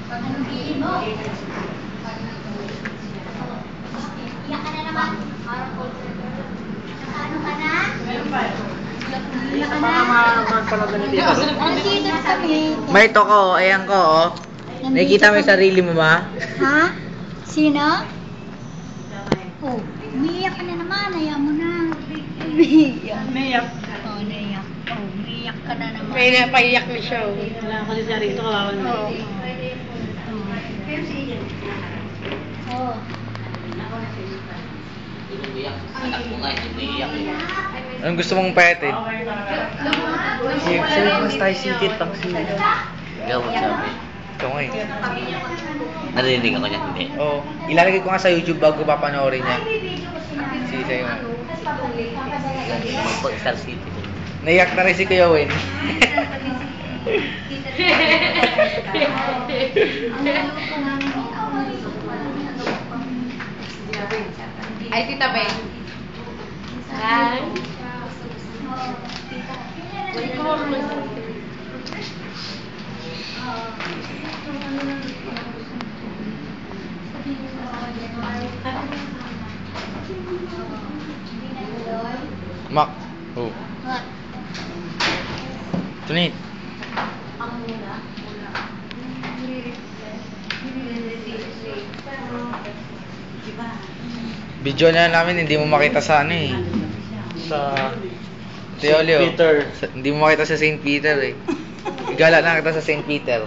Anong bilin mo? Iyak ka na naman. Ano ka na? Iyak ka na? May ito ko, ayan ko, oh. Nakikita mo yung sarili mo ba? Ha? Sino? Oh, umiiyak ka na naman. Ayaw mo na. Umiiyak. Umiiyak. Oh, naiyak. Oh, umiiyak ka na naman. May napaiyak na siya. Wala ako sa rito, kawawa na. Oh. Oh. Anak mo nga, hindi iyak. Anong gusto mong payatin? Sabi mas tayo sikit pang sila. Ikaw magsabi. Ito nga eh. Narinig ako niya, hindi. Oo. Ilalagay ko nga sa YouTube bago papanoorin niya. Sige sa'yo nga. Mag-Star City. Naiyak na rin si Kuya Wen. Ay, Tita Ben. Ay. Mak. Oh. What? Tunit. Video na namin, hindi mo makita sa ano eh. Sa Teolio. St. Peter. Hindi mo makita sa St. Peter eh. Igala na kita sa St. Peter.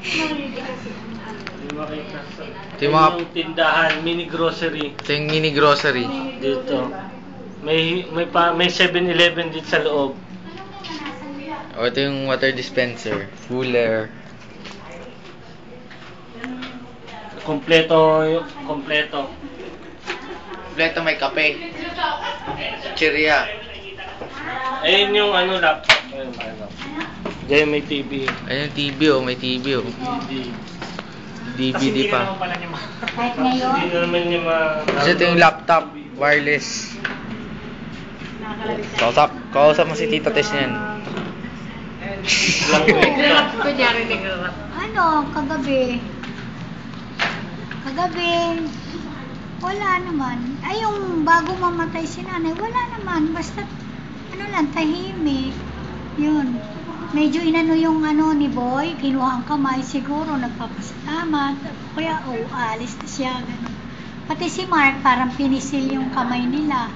Hindi makita sa... Ito yung mga... yung tindahan, mini grocery Ito yung mini grocery. dito. May 7-Eleven dito sa loob. O ito yung water dispenser. Cooler. Kompleto. Kompleto may kape. Chiria. Ayun yung laptop. Ayun, Diyan may TV. Ayun yung TV oh, may TV oh. DVD pa. Kahit ngayon? Hindi naman niya Kasi ito yung laptop, wireless. Kausap mo si Tita Tess niyan. Kunyari nagrarap. Ano, kagabi? Wala naman. Ay, yung bago mamatay si nanay, wala naman. Basta, tahimik. Yun. Medyo inano yung ni Boy, kinuha ang kamay, siguro nagpapasalamat. Kaya, alis na siya. Ganun. Pati si Mark, parang pinisil yung kamay nila.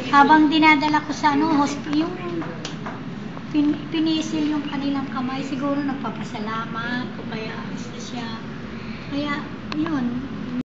Habang dinadala ko sa yung pinisil yung kanilang kamay, siguro nagpapasalamat. O kaya,